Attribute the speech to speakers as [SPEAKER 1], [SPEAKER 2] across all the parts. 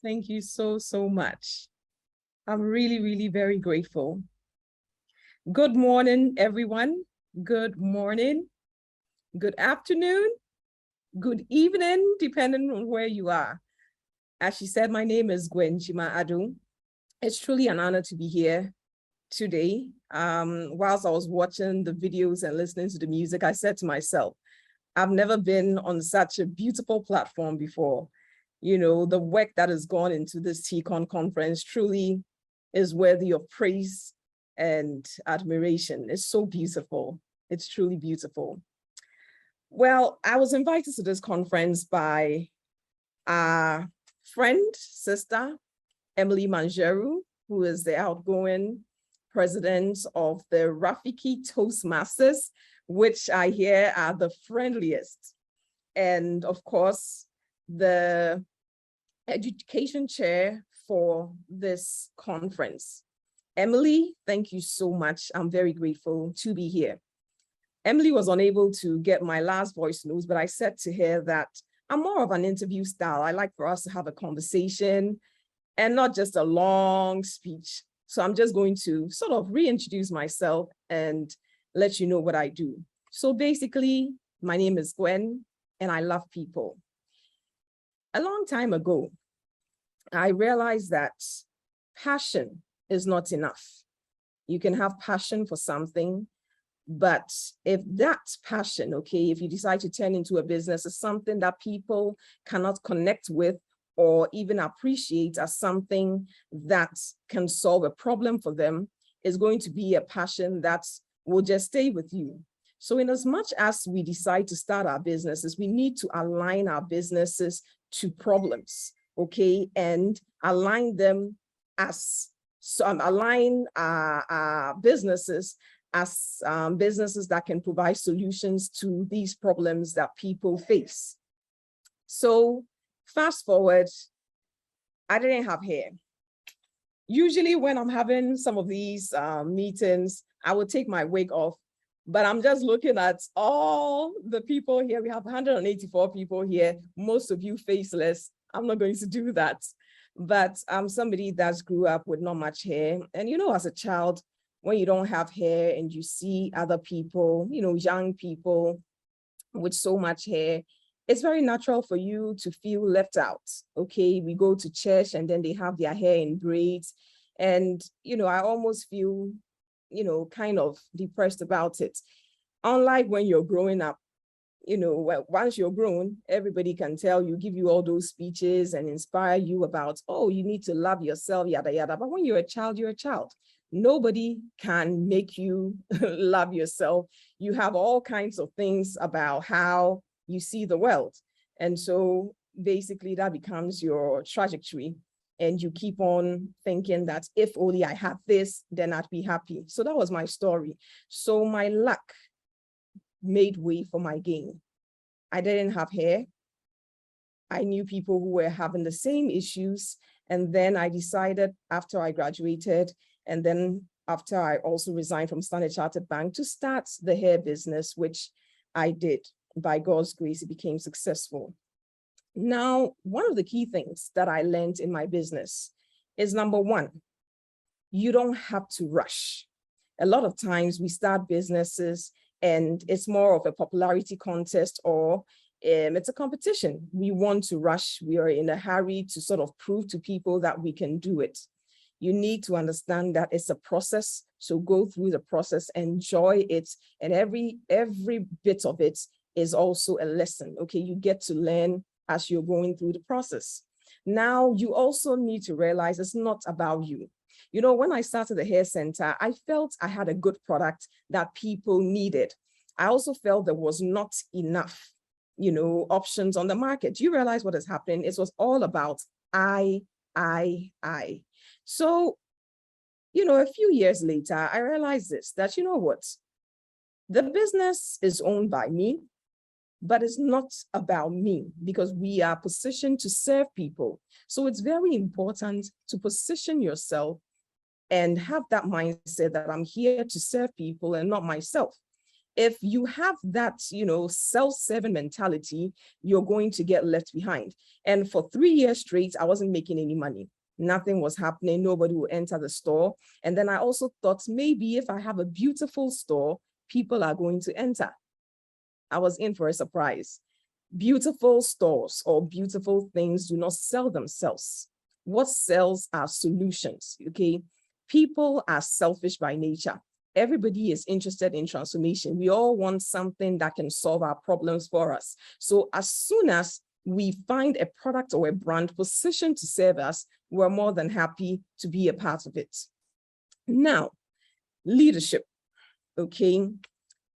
[SPEAKER 1] Thank you so, so much. I'm really, really very grateful. Good morning, everyone. Good morning, good afternoon, good evening, depending on where you are. As she said, my name is Gwen Gyimah. It's truly an honor to be here today. Whilst I was watching the videos and listening to the music, I said to myself, I've never been on such a beautiful platform before. You know, the work that has gone into this TCON conference truly is worthy of praise and admiration. It's so beautiful. It's truly beautiful. Well, I was invited to this conference by our friend, sister, Emily Manjeru, who is the outgoing president of the Rafiki Toastmasters, which I hear are the friendliest. And of course, the education chair for this conference. Emily, thank you so much. I'm very grateful to be here. Emily was unable to get my last voice notes, but I said to her that I'm more of an interview style. I like for us to have a conversation and not just a long speech. So I'm just going to sort of reintroduce myself and let you know what I do. So basically, my name is Gwen and I love people. A long time ago, I realized that passion is not enough. You can have passion for something, but if that passion, okay, if you decide to turn into a business, is something that people cannot connect with or even appreciate as something that can solve a problem for them, is going to be a passion that will just stay with you. So in as much as we decide to start our businesses, we need to align our businesses to problems, okay, and align them as, align our businesses as businesses that can provide solutions to these problems that people face. So fast forward, I didn't have hair. Usually when I'm having some of these meetings, I would take my wig off, but I'm just looking at all the people here. We have 184 people here, most of you faceless. I'm not going to do that, but I'm somebody that's grew up with not much hair. And you know, as a child, when you don't have hair and you see other people, you know, young people with so much hair, it's very natural for you to feel left out. Okay, we go to church and then they have their hair in braids. And, you know, I almost feel, you know, kind of depressed about it. Unlike when you're growing up, you know, once you're grown, everybody can tell you, give you all those speeches and inspire you about, oh, you need to love yourself, yada, yada. But when you're a child, you're a child. Nobody can make you love yourself. You have all kinds of things about how you see the world. And so basically that becomes your trajectory. And you keep on thinking that if only I had this, then I'd be happy. So that was my story. So my luck made way for my gain. I didn't have hair. I knew people who were having the same issues. And then I decided after I graduated, and then after I also resigned from Standard Chartered Bank, to start the hair business, which I did. By God's grace, it became successful. Now, one of the key things that I learned in my business is, number one, you don't have to rush. A lot of times we start businesses and it's more of a popularity contest, or it's a competition. We want to rush. We are in a hurry to sort of prove to people that we can do it. You need to understand that it's a process. So go through the process, enjoy it. And every bit of it is also a lesson. Okay, you get to learn as you're going through the process. Now, you also need to realize it's not about you. You know, when I started the hair center, I felt I had a good product that people needed. I also felt there was not enough, you know, options on the market. Do you realize what is happening? It was all about I. So, you know, a few years later, I realized this, that, you know what, the business is owned by me, but it's not about me, because we are positioned to serve people. So it's very important to position yourself and have that mindset that I'm here to serve people and not myself. If you have that, self-serving mentality, you're going to get left behind. And for 3 years straight, I wasn't making any money. Nothing was happening. Nobody would enter the store. And then I also thought maybe if I have a beautiful store, people are going to enter. I was in for a surprise. Beautiful stores or beautiful things do not sell themselves. What sells are solutions, okay? People are selfish by nature. Everybody is interested in transformation. We all want something that can solve our problems for us. So as soon as we find a product or a brand positioned to serve us, we're more than happy to be a part of it. Now, leadership, okay?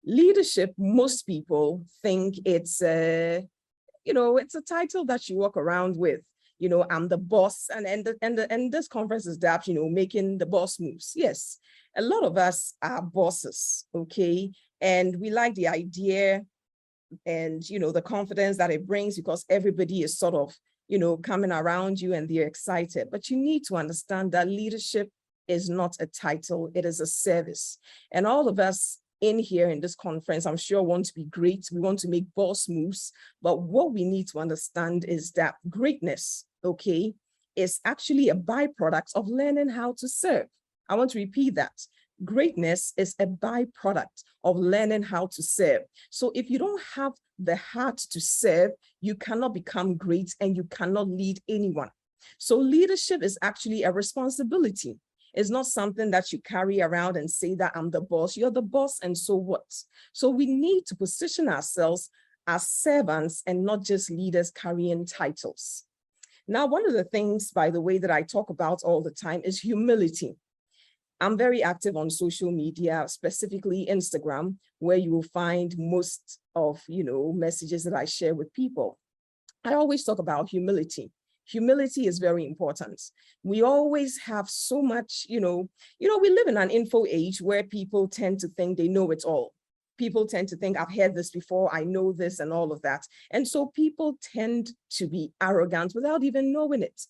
[SPEAKER 1] Leadership, most people think it's it's a title that you walk around with. I'm the boss, and this conference is that, making the boss moves. Yes, a lot of us are bosses, okay? And we like the idea and, the confidence that it brings because everybody is sort of, coming around you and they're excited. But you need to understand that leadership is not a title, it is a service. And all of us in here in this conference, I'm sure want to be great. We want to make boss moves. But what we need to understand is that greatness, okay, is actually a byproduct of learning how to serve. I want to repeat that. Greatness is a byproduct of learning how to serve. So if you don't have the heart to serve, you cannot become great and you cannot lead anyone. So leadership is actually a responsibility. It's not something that you carry around and say that I'm the boss. You're the boss, and so what? So we need to position ourselves as servants and not just leaders carrying titles. Now, one of the things, by the way, that I talk about all the time is humility. I'm very active on social media, specifically Instagram, where you will find most of, messages that I share with people. I always talk about humility. Humility is very important. We always have so much, we live in an info age where people tend to think they know it all. People tend to think, I've heard this before, I know this and all of that. And so people tend to be arrogant without even knowing it.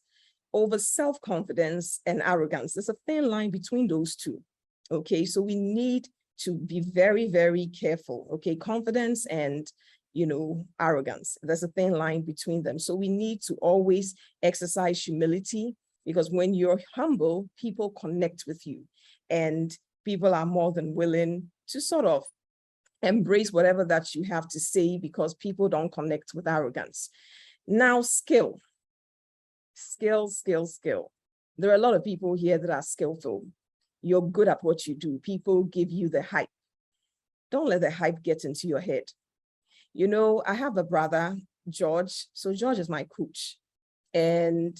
[SPEAKER 1] Over self-confidence and arrogance, there's a thin line between those two. Okay, so we need to be very, very careful. Okay, confidence and arrogance. There's a thin line between them. So we need to always exercise humility, because when you're humble, people connect with you and people are more than willing to sort of embrace whatever that you have to say, because people don't connect with arrogance. Now, skill. There are a lot of people here that are skillful. You're good at what you do. People give you the hype. Don't let the hype get into your head. I have a brother, George. So George is my coach. And,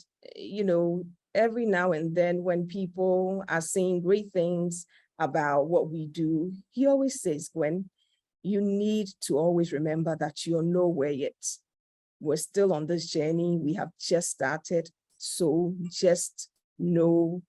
[SPEAKER 1] every now and then when people are saying great things about what we do, he always says, Gwen, you need to always remember that you're nowhere yet. We're still on this journey. We have just started. So just know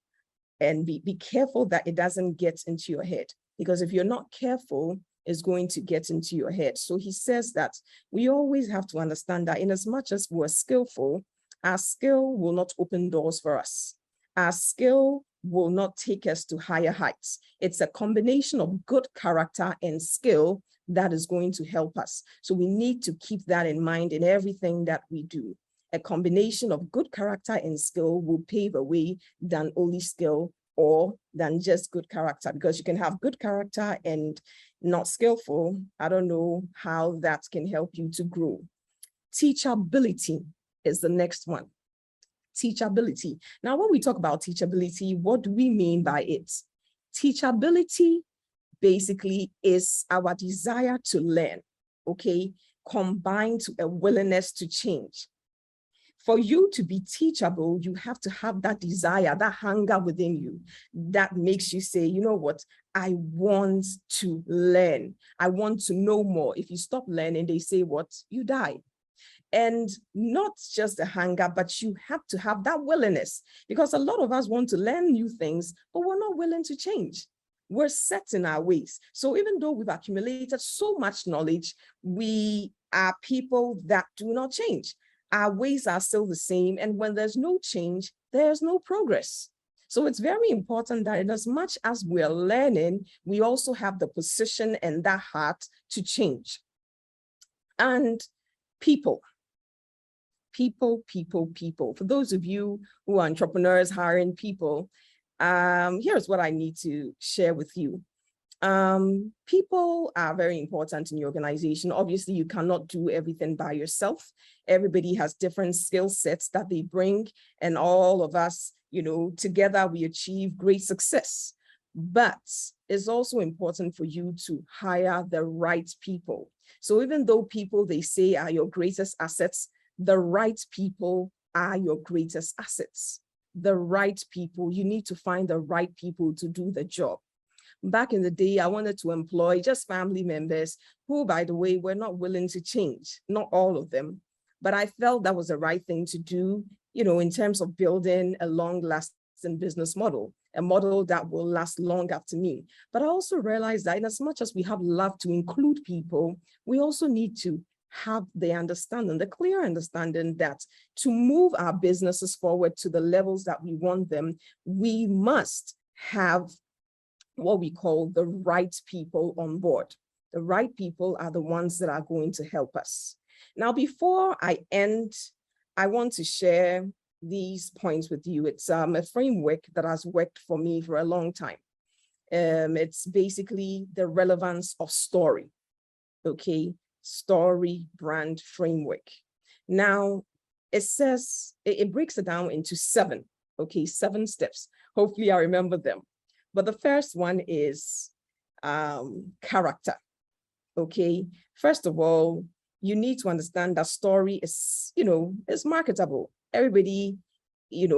[SPEAKER 1] and be careful that it doesn't get into your head. Because if you're not careful, it's going to get into your head. So he says that we always have to understand that in as much as we're skillful, our skill will not open doors for us. Our skill will not take us to higher heights. It's a combination of good character and skill that is going to help us. So we need to keep that in mind in everything that we do. A combination of good character and skill will pave a way than only skill or than just good character, because you can have good character and not skillful. I don't know how that can help you to grow. Teachability is the next one. Teachability. Now, when we talk about teachability, what do we mean by it? Teachability basically is our desire to learn, okay, combined to a willingness to change. For you to be teachable, you have to have that desire, that hunger within you that makes you say, you know what, I want to learn. I want to know more. If you stop learning, they say what? You die. And not just a hunger, but you have to have that willingness, because a lot of us want to learn new things, but we're not willing to change. We're set in our ways. So even though we've accumulated so much knowledge, we are people that do not change. Our ways are still the same. And when there's no change, there's no progress. So it's very important that in as much as we're learning, we also have the position and that heart to change. And people. For those of you who are entrepreneurs hiring people, here's what I need to share with you. People are very important in your organization. Obviously, you cannot do everything by yourself. Everybody has different skill sets that they bring, and all of us, together we achieve great success. But it's also important for you to hire the right people. So even though people they say are your greatest assets, the right people are your greatest assets. The right people, you need to find the right people to do the job. Back in the day, I wanted to employ just family members who, by the way, were not willing to change, not all of them. But I felt that was the right thing to do, in terms of building a long-lasting business model, a model that will last long after me. But I also realized that in as much as we have love to include people, we also need to have the clear understanding that to move our businesses forward to the levels that we want them, we must have what we call the right people on board. The right people are the ones that are going to help us. Now, before I end, I want to share these points with you. It's a framework that has worked for me for a long time. It's basically the relevance of story, okay? Story brand framework. Now, it says, it breaks it down into 7 steps. Hopefully I remember them. But the first one is character, okay? First of all, you need to understand that story is, is marketable. Everybody,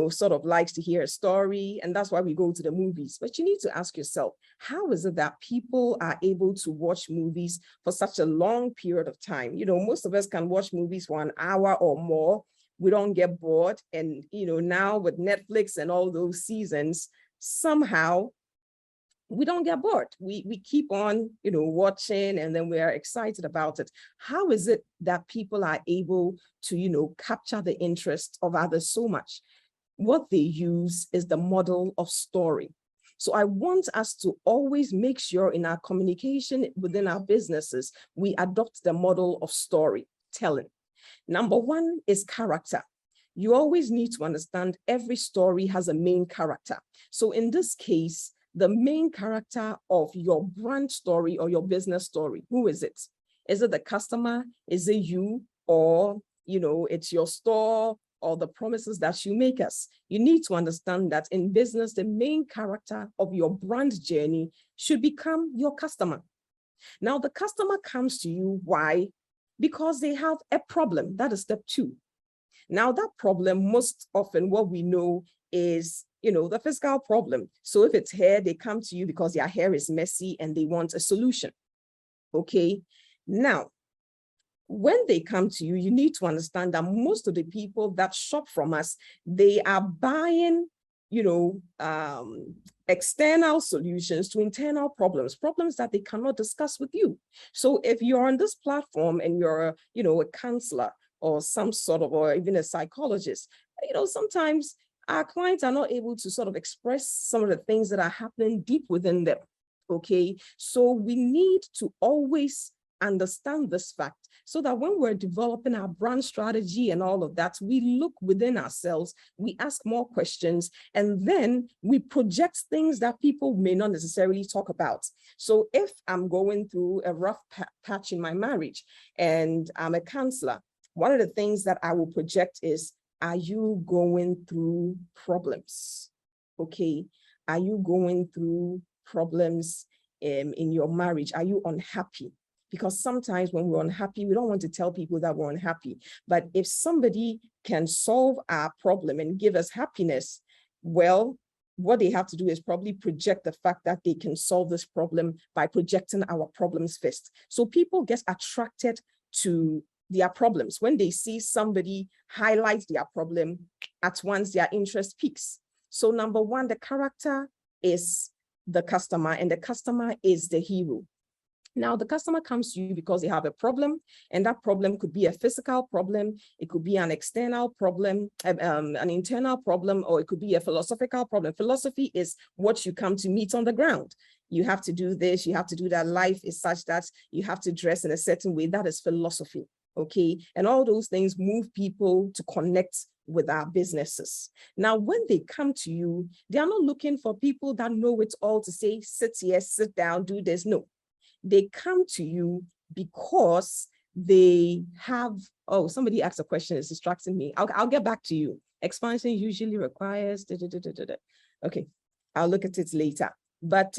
[SPEAKER 1] sort of likes to hear a story, and that's why we go to the movies. But you need to ask yourself, how is it that people are able to watch movies for such a long period of time? Most of us can watch movies for an hour or more. We don't get bored. And, now with Netflix and all those seasons, somehow we don't get bored. We keep on, watching, and then we are excited about it. How is it that people are able to, capture the interest of others so much? What they use is the model of story. So I want us to always make sure in our communication within our businesses, we adopt the model of storytelling. Number 1 is character. You always need to understand every story has a main character. So in this case, the main character of your brand story or your business story, who is it? Is it the customer? Is it you? Or, it's your store or the promises that you make us? You need to understand that in business, the main character of your brand journey should become your customer. Now, the customer comes to you, why? Because they have a problem. That is step 2. Now, that problem, most often what we know is, the physical problem. So if it's hair, they come to you because their hair is messy and they want a solution. Okay. Now, when they come to you, you need to understand that most of the people that shop from us, they are buying, external solutions to internal problems that they cannot discuss with you. So if you're on this platform and you're, a counselor or some sort of, or even a psychologist, sometimes our clients are not able to sort of express some of the things that are happening deep within them, okay? So we need to always understand this fact so that when we're developing our brand strategy and all of that, we look within ourselves, we ask more questions, and then we project things that people may not necessarily talk about. So if I'm going through a rough patch in my marriage and I'm a counselor, one of the things that I will project is, are you going through problems? Okay. Are you going through problems in your marriage? Are you unhappy? Because sometimes when we're unhappy, we don't want to tell people that we're unhappy. But if somebody can solve our problem and give us happiness, well, what they have to do is probably project the fact that they can solve this problem by projecting our problems first. So people get attracted to their problems. When they see somebody highlight their problem, at once their interest peaks. So number 1, the character is the customer, and the customer is the hero. Now, the customer comes to you because they have a problem, and that problem could be a physical problem, it could be an external problem, an internal problem, or it could be a philosophical problem. Philosophy is what you come to meet on the ground. You have to do this, you have to do that. Life is such that you have to dress in a certain way. That is philosophy, okay? And all those things move people to connect with our businesses. Now, when they come to you, they are not looking for people that know it all to say, sit here, sit down, do this. No. They come to you because they have, oh, somebody asked a question, it's distracting me. I'll get back to you. Expansion usually requires, okay, I'll look at it later. But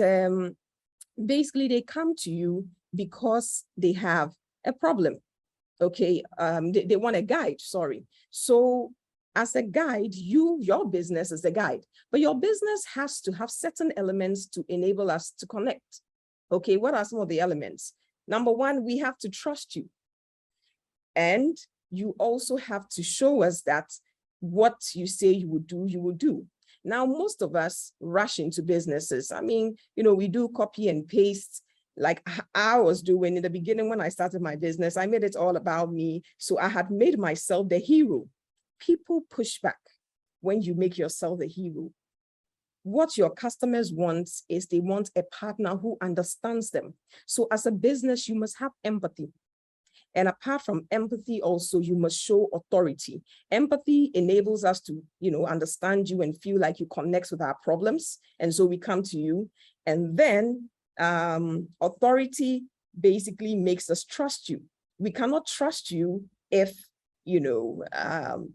[SPEAKER 1] basically they come to you because they have a problem, okay? They want a guide, sorry. So as a guide, your business is a guide, but your business has to have certain elements to enable us to connect. Okay, what are some of the elements? Number one, we have to trust you. And you also have to show us that what you say you will do, you will do. Now, most of us rush into businesses. I mean, you know, we do copy and paste like I was doing in the beginning when I started my business. I made it all about me. So I had made myself the hero. People push back when you make yourself the hero. What your customers want is they want a partner who understands them. So as a business, you must have empathy. And apart from empathy, also, you must show authority. Empathy enables us to, you know, understand you and feel like you connect with our problems. And so we come to you. And then authority basically makes us trust you. We cannot trust you if, you know,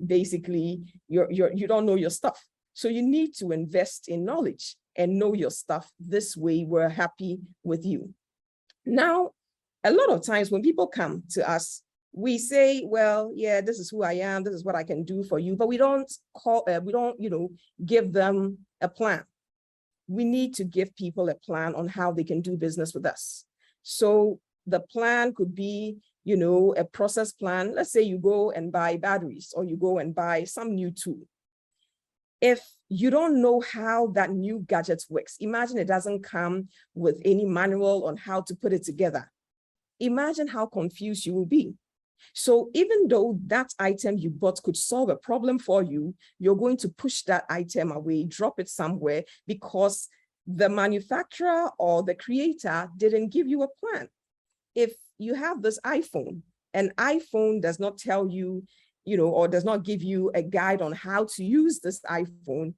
[SPEAKER 1] basically you don't know your stuff. So you need to invest in knowledge and know your stuff. This way, we're happy with you. Now, a lot of times when people come to us, we say, well, yeah, this is who I am. This is what I can do for you. But we don't you know, give them a plan. We need to give people a plan on how they can do business with us. So the plan could be, you know, a process plan. Let's say you go and buy batteries or you go and buy some new tool. If you don't know how that new gadget works, imagine it doesn't come with any manual on how to put it together. Imagine how confused you will be. So even though that item you bought could solve a problem for you, you're going to push that item away, drop it somewhere because the manufacturer or the creator didn't give you a plan. If you have this iPhone, an iPhone does not tell you, you know, or does not give you a guide on how to use this iPhone,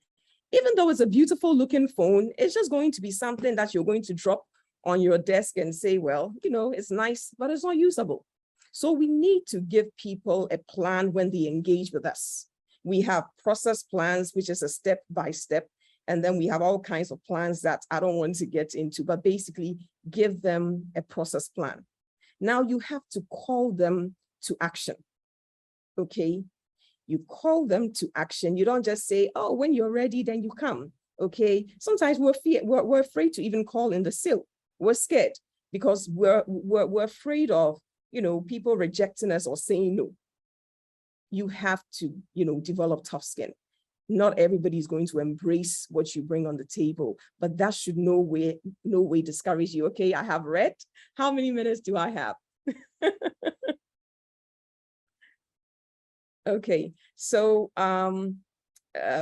[SPEAKER 1] even though it's a beautiful looking phone, it's just going to be something that you're going to drop on your desk and say, well, you know, it's nice, but it's not usable. So we need to give people a plan when they engage with us. We have process plans, which is a step by step. And then we have all kinds of plans that I don't want to get into, but basically give them a process plan. Now you have to call them to action. Okay, you call them to action. You don't just say, oh, when you're ready, then you come. Okay, sometimes we're afraid to even call in the sale. We're scared because we're afraid of, you know, people rejecting us or saying no. You have to, you know, develop tough skin. Not everybody is going to embrace what you bring on the table, but that should no way discourage you. Okay, I have read. How many minutes do I have? Okay, so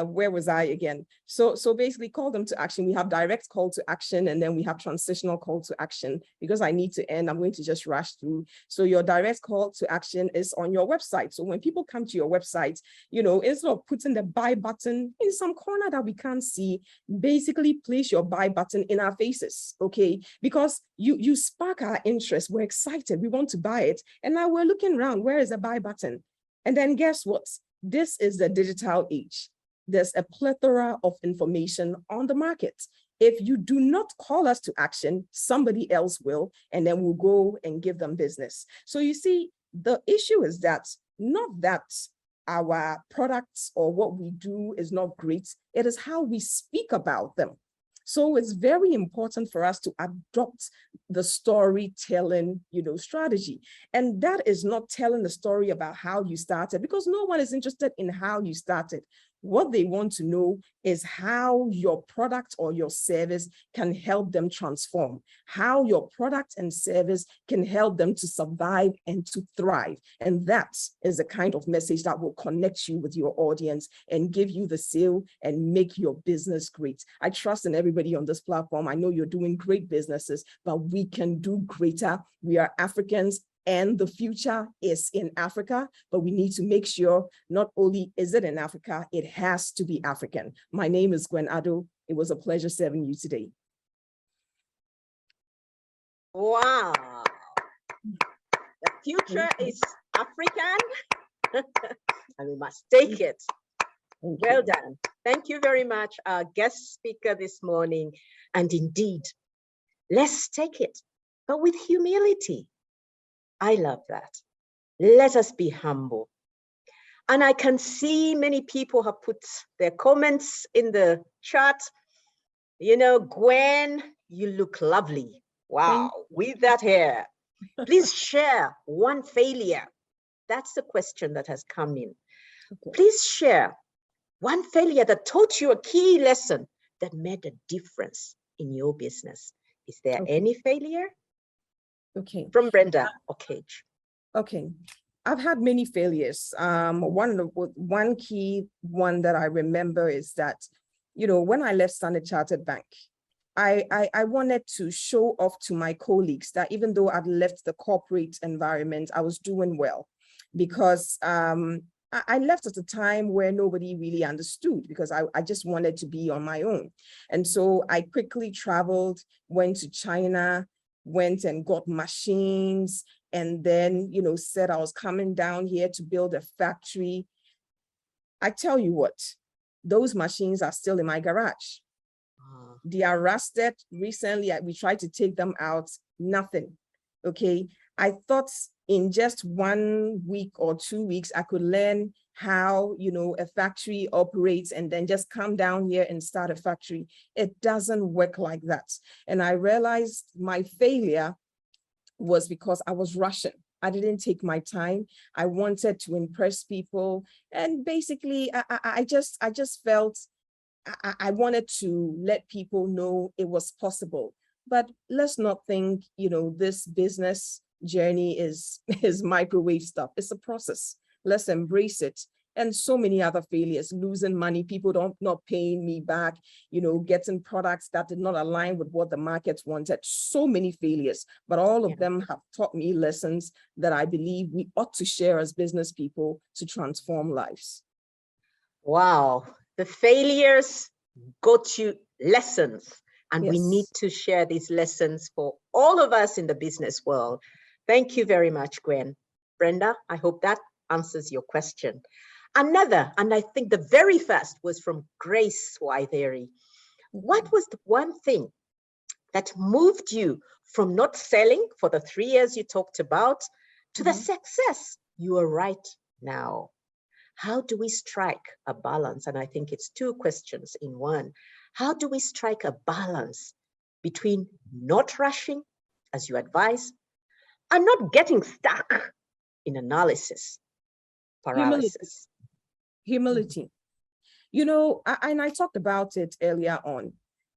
[SPEAKER 1] where was I again? So basically call them to action. We have direct call to action, and then we have transitional call to action. Because I need to end, I'm going to just rush through. So your direct call to action is on your website. So when people come to your website, you know, instead of putting the buy button in some corner that we can't see, basically place your buy button in our faces, okay? Because you spark our interest. We're excited. We want to buy it. And now we're looking around. Where is the buy button? And then guess what? This is the digital age. There's a plethora of information on the market. If you do not call us to action, somebody else will, and then we'll go and give them business. So you see, the issue is that not that our products or what we do is not great, it is how we speak about them. So it's very important for us to adopt the storytelling, you know, strategy. And that is not telling the story about how you started, because no one is interested in how you started. What they want to know is how your product or your service can help them transform, how your product and service can help them to survive and to thrive. And that is the kind of message that will connect you with your audience and give you the sale and make your business great. I trust in everybody on this platform. I know you're doing great businesses, but we can do greater. We are Africans, and the future is in Africa, but we need to make sure not only is it in Africa, it has to be African. My name is Gwen. It was a pleasure serving you today.
[SPEAKER 2] Wow. The future is African, and we must take it. Well done. Thank you very much, our guest speaker this morning. And indeed, let's take it, but with humility. I love that. Let us be humble. And I can see many people have put their comments in the chat. You know, Gwen, you look lovely. Wow, with that hair. Please share one failure. That's the question that has come in. Okay. Please share one failure that taught you a key lesson that made a difference in your business. Is there any failure?
[SPEAKER 1] Okay.
[SPEAKER 2] From Brenda or Cage.
[SPEAKER 1] Okay. I've had many failures. One key one that I remember is that, you know, when I left Standard Chartered Bank, I wanted to show off to my colleagues that even though I'd left the corporate environment, I was doing well, because I left at a time where nobody really understood, because I just wanted to be on my own. And so I quickly traveled, went to China, went and got machines, and then, you know, said I was coming down here to build a factory. I tell you what, those machines are still in my garage. They are rusted. Recently, we tried to take them out, nothing. Okay. I thought in just 1 week or 2 weeks, I could learn how, you know, a factory operates and then just come down here and start a factory. It doesn't work like that. And I realized my failure was because I was rushing. I didn't take my time. I wanted to impress people. And basically, I just felt I wanted to let people know it was possible. But let's not think, you know, this business journey is microwave stuff. It's a process. Let's embrace it. And so many other failures, losing money, people not paying me back, you know, getting products that did not align with what the market wanted. So many failures, but all of them have taught me lessons that I believe we ought to share as business people to transform lives.
[SPEAKER 2] Wow, the failures got you lessons, and we need to share these lessons for all of us in the business world. Thank you very much, Gwen. Brenda, I hope that answers your question. Another, and I think the very first, was from Grace Waitheri. What was the one thing that moved you from not selling for the 3 years you talked about to the success you are right now? How do we strike a balance? And I think it's two questions in one. How do we strike a balance between not rushing, as you advise, and not getting stuck in analysis, paralysis?
[SPEAKER 1] Humility. You know, and I talked about it earlier on.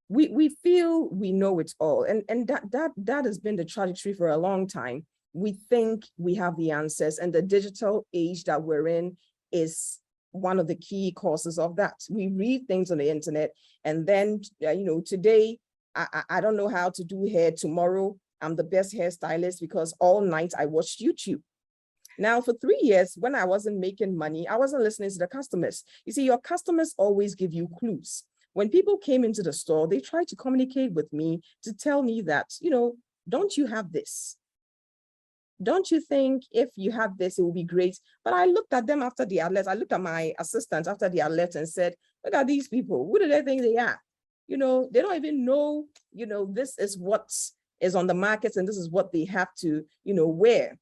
[SPEAKER 1] We feel we know it all, and that has been the trajectory for a long time. We think we have the answers, and the digital age that we're in is one of the key causes of that. We read things on the internet, and then, you know, today, I don't know how to do hair. Tomorrow, I'm the best hairstylist because all night I watched YouTube. Now, for 3 years, when I wasn't making money, I wasn't listening to the customers. You see, your customers always give you clues. When people came into the store, they tried to communicate with me to tell me that, you know, don't you have this? Don't you think if you have this, it will be great? But I looked at them after they had left. I looked at my assistant after they had left and said, look at these people. Who do they think they are? You know, they don't even know, you know, this is what is on the market and this is what they have to, you know, wear.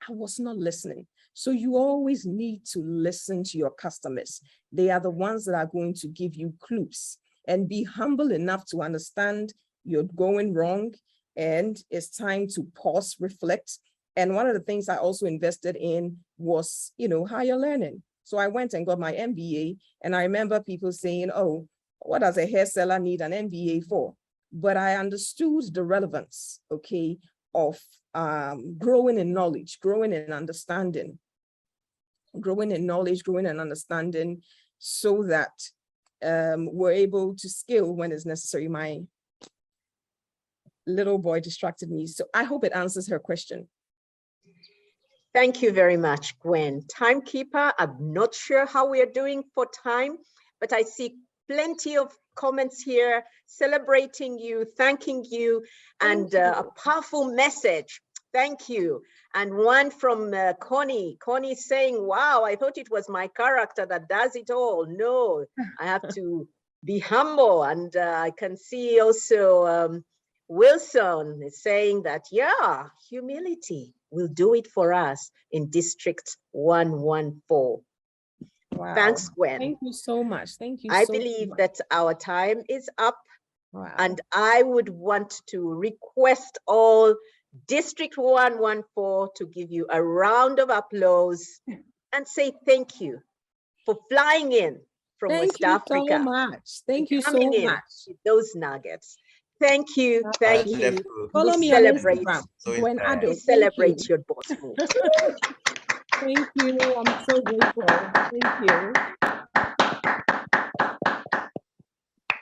[SPEAKER 1] I was not listening. So you always need to listen to your customers. They are the ones that are going to give you clues, and be humble enough to understand you're going wrong and it's time to pause, reflect. And one of the things I also invested in was, you know, higher learning. So I went and got my MBA, and I remember people saying, oh, what does a hair seller need an MBA for? But I understood the relevance, okay, of growing in knowledge, growing in understanding, growing in knowledge, growing in understanding, so that we're able to scale when it's necessary. My little boy distracted me. So I hope it answers her question.
[SPEAKER 2] Thank you very much, Gwen. Timekeeper, I'm not sure how we are doing for time, but I see plenty of comments here celebrating you, thanking you, and a powerful message. Thank you. And one from Connie. Connie saying, wow, I thought it was my character that does it all. No, I have to be humble. And I can see also Wilson is saying that, yeah, humility will do it for us in District 114.
[SPEAKER 1] Wow.
[SPEAKER 2] Thanks, Gwen.
[SPEAKER 1] Thank you so much. Thank you.
[SPEAKER 2] I believe that our time is up. Wow. And I would want to request all District 114 to give you a round of applause and say thank you for flying in from West Africa.
[SPEAKER 1] Thank you so much. Thank you so much.
[SPEAKER 2] With those nuggets. Thank you. Thank you.
[SPEAKER 1] Follow me on Instagram. Gwen Addo.
[SPEAKER 2] We celebrate your boss move.
[SPEAKER 1] Thank you. I'm so grateful. Thank you.